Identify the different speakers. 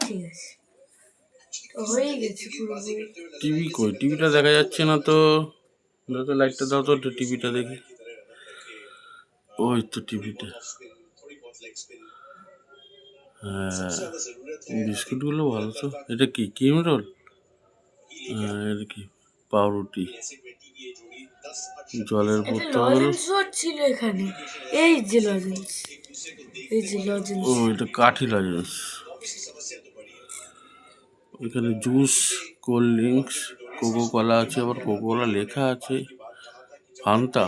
Speaker 1: ঠিক আছে, হয়ে গেছে পুরোপুরি।
Speaker 2: টিভি কই? টিভিটা দেখা যাচ্ছে না তো। দাও তো, লাইটটা দাও তো, টিভিটা দেখি। ওই তো টিভিটা। হ্যাঁ, বিস্কুটগুলো ভালো তো। এটা কি ক্রিম রোল? হ্যাঁ, এটা কি পাউরুটি, জলের বোতল।
Speaker 1: ছিল এখানে, এই যে লজেন্স, এই যে লজেন্স।
Speaker 2: ও, এটা কাঠি লজেন্স। এখানে juice, cold drinks, Coca Cola আছে, আবার কোকো কোলা লেখা আছে, ফান্তা।